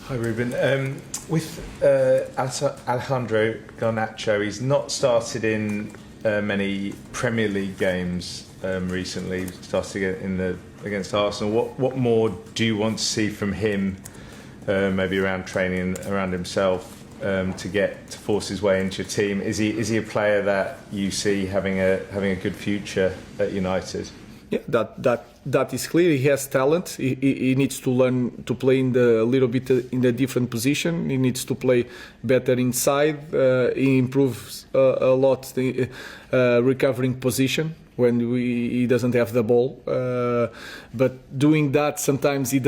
Hi Ruben. With Alejandro Garnacho, he's not started in many Premier League games recently. Started against Arsenal. What more do you want to see from him? Maybe around training, around himself, to force his way into your team. Is he a player that you see having a good future at United? Yeah, that is clear. He has talent. He needs to learn to play a little bit in a different position. He needs to play better inside. He improves a lot the recovering position when he doesn't have the ball. But doing that, sometimes he's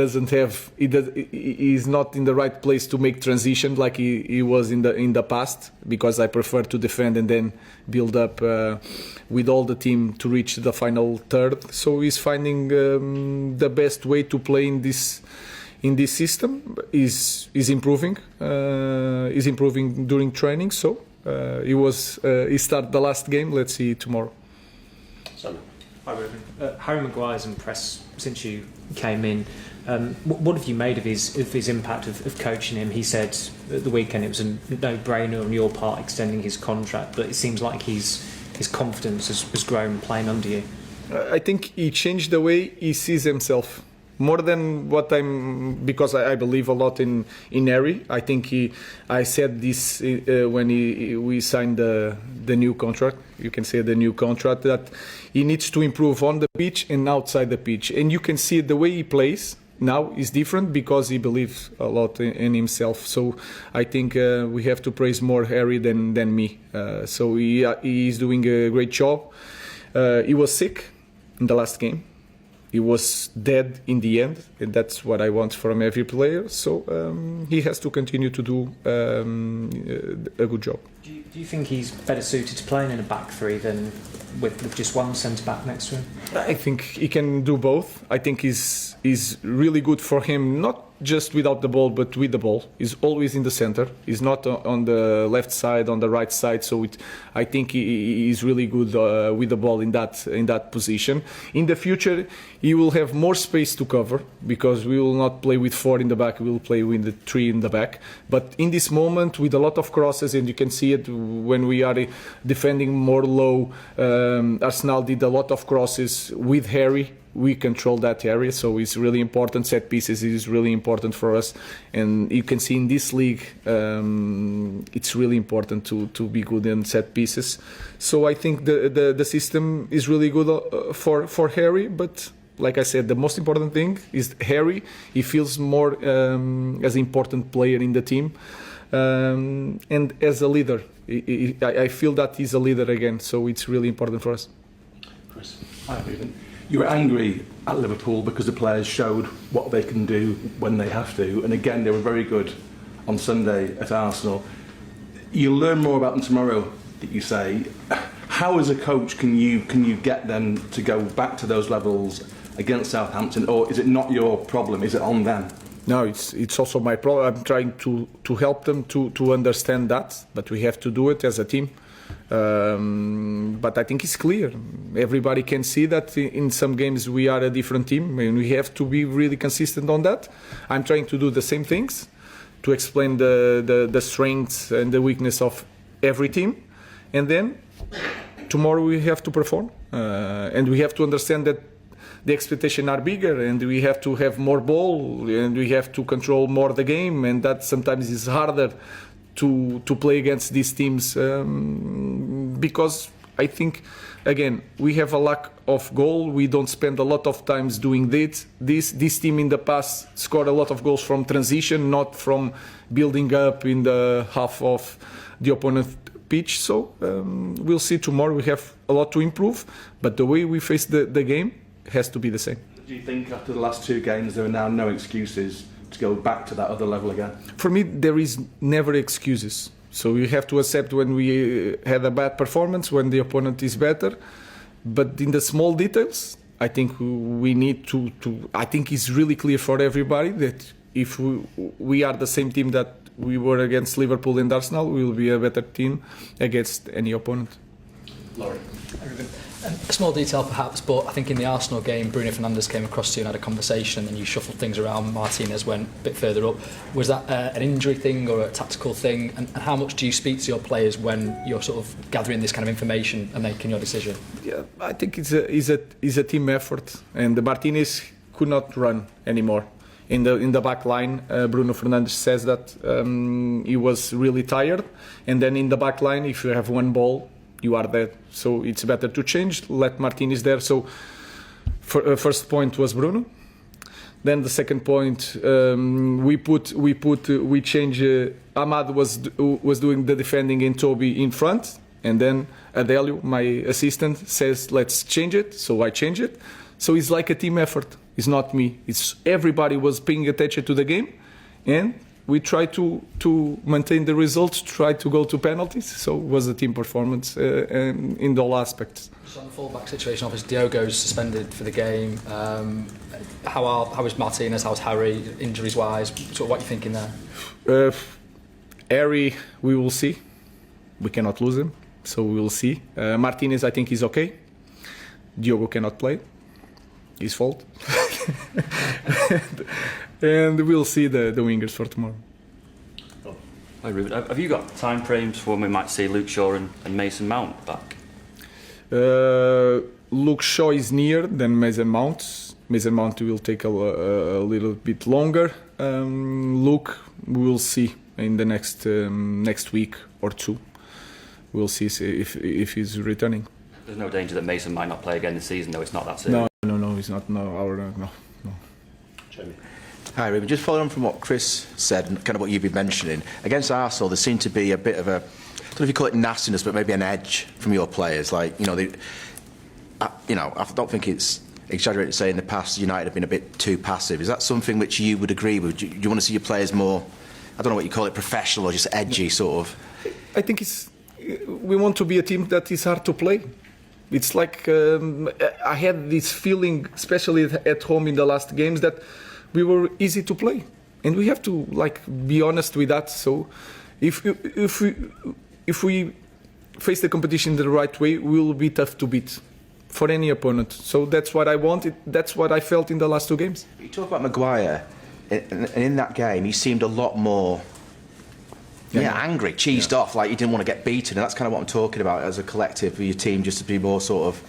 not in the right place to make transition like he was in the past, because I prefer to defend and then build up with all the team to reach the final third. So he's finding the best way to play in this system. Is improving. Is improving during training. So he started the last game. Let's see tomorrow. Hi Ruben. Harry Maguire's impressed since you came in. What have you made of his impact of coaching him? He said at the weekend it was a no-brainer on your part extending his contract, but it seems like his confidence has grown playing under you. I think he changed the way he sees himself. More than because I believe a lot in Harry. I think I said this when we signed the new contract. You can say the new contract, that he needs to improve on the pitch and outside the pitch. And you can see the way he plays now is different because he believes a lot in himself. So I think we have to praise more Harry than me. So he is doing a great job. He was sick in the last game. He was dead in the end, and that's what I want from every player. So he has to continue to do a good job. Do you think he's better suited to playing in a back three than with just one centre back next to him? I think he can do both. I think is really good for him, not just without the ball, but with the ball. He's always in the center. He's not on the left side, on the right side. So I think he is really good with the ball in that position. In the future, he will have more space to cover because we will not play with 4 in the back. We will play with the 3 in the back. But in this moment, with a lot of crosses, and you can see it when we are defending more low, Arsenal did a lot of crosses with Harry. We control that area, so it's really important. Set pieces is really important for us, and you can see in this league it's really important to be good in set pieces. So I think the system is really good for Harry, but like I said, the most important thing is Harry. He feels more as an important player in the team, and as a leader. I feel that he's a leader again, so it's really important for us. Chris, hi Ruben. You were angry at Liverpool because the players showed what they can do when they have to, and again they were very good on Sunday at Arsenal. You'll learn more about them tomorrow, that you say. How as a coach can you get them to go back to those levels against Southampton, or is it not your problem? Is it on them? No, it's also my problem. I'm trying to help them to understand that, but we have to do it as a team. But I think it's clear. Everybody can see that in some games we are a different team, and we have to be really consistent on that. I'm trying to do the same things to explain the strengths and the weakness of every team, and then tomorrow we have to perform, and we have to understand that the expectations are bigger, and we have to have more ball, and we have to control more the game, and that sometimes is harder to play against these teams because I think, again, we have a lack of goal. We don't spend a lot of times doing this. This team in the past scored a lot of goals from transition, not from building up in the half of the opponent pitch. So we'll see tomorrow. We have a lot to improve, but the way we face the game has to be the same. Do you think after the last 2 games there are now no excuses to go back to that other level again? For me, there is never excuses. So you have to accept when we had a bad performance, when the opponent is better. But in the small details, I think we need to I think it's really clear for everybody that if we are the same team that we were against Liverpool and Arsenal, we will be a better team against any opponent. Laurie. A small detail perhaps, but I think in the Arsenal game, Bruno Fernandes came across to you and had a conversation, and you shuffled things around. Martinez went a bit further up. Was that an injury thing or a tactical thing? And how much do you speak to your players when you're sort of gathering this kind of information and making your decision? Yeah, I think it's a team effort, and the Martinez could not run anymore. In the back line, Bruno Fernandes says that he was really tired, and then in the back line, if you have one ball, you are dead. So it's better to change, let Martinez there. So first point was Bruno. Then the second point, we change. Ahmad was doing the defending and Toby in front, and then Adelio, my assistant, says let's change it. So I change it. So it's like a team effort. It's not me. It's everybody was paying attention to the game, and we try to maintain the results, try to go to penalties. So it was a team performance in all aspects. Just on the full-back situation, obviously Diogo's suspended for the game. How is Martinez? How's Harry, injuries-wise? So what are you thinking there? Harry, we will see. We cannot lose him, so we will see. Martinez, I think he's okay. Diogo cannot play. His fault. And we'll see the wingers for tomorrow. Hi Ruben, have you got time frames for when we might see Luke Shaw and Mason Mount back? Luke Shaw is near than Mason Mount. Mason Mount will take a little bit longer. Luke, we will see in the next week or two. We'll see if he's returning. There's no danger that Mason might not play again this season, though. It's not that serious. No, he's not. No. Jamie. Hi, Ruben. Just following on from what Chris said and kind of what you've been mentioning, against Arsenal there seemed to be a bit of a, I don't know if you call it nastiness, but maybe an edge from your players. Like, I don't think it's exaggerated to say in the past United have been a bit too passive. Is that something which you would agree with? Do you want to see your players more, I don't know what you call it, professional or just edgy sort of? I think we want to be a team that is hard to play. It's like I had this feeling, especially at home in the last games, that we were easy to play, and we have to be honest with that. So, if we face the competition the right way, we will be tough to beat for any opponent. So that's what I wanted. That's what I felt in the last two games. You talk about Maguire, and in that game he seemed a lot more. Angry, cheesed off, like you didn't want to get beaten, and that's kind of what I'm talking about as a collective for your team, just to be more sort of,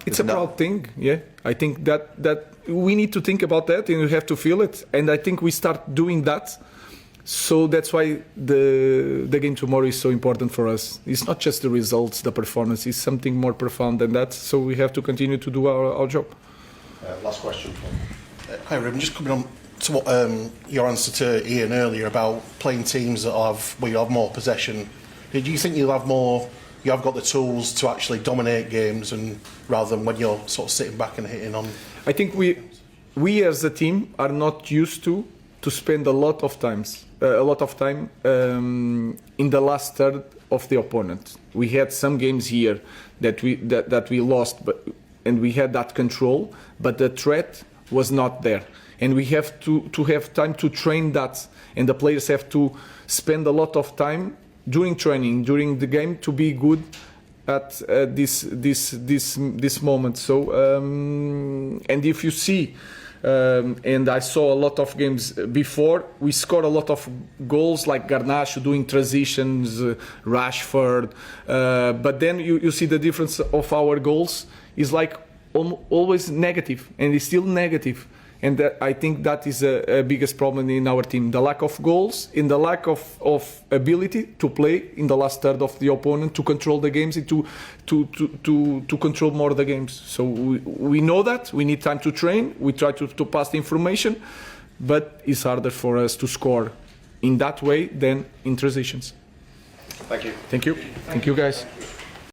It's a proud thing, yeah. I think that we need to think about that, and we have to feel it, and I think we start doing that. So that's why the game tomorrow is so important for us. It's not just the results, the performance, it's something more profound than that. So we have to continue to do our job. Last question. Hi, Ruben. Just coming on to what your answer to Ian earlier about playing teams where you have more possession. Do you think you have got the tools to actually dominate games, and rather than when you're sort of sitting back and hitting on? I think we as a team are not used to spend a lot of time in the last third of the opponent. We had some games here that we lost, and we had that control, but the threat was not there. And we have to have time to train that, and the players have to spend a lot of time during training, during the game, to be good at this moment. So, and if you see, and I saw a lot of games before, we scored a lot of goals like Garnacho doing transitions, Rashford, but then you see the difference of our goals is like always negative, and it's still negative. And I think that is a biggest problem in our team. The lack of goals, in the lack of ability to play in the last third of the opponent, to control the games, and to control more the games. So we know that. We need time to train. We try to pass the information. But it's harder for us to score in that way than in transitions. Thank you. Thank you. Thank you, guys.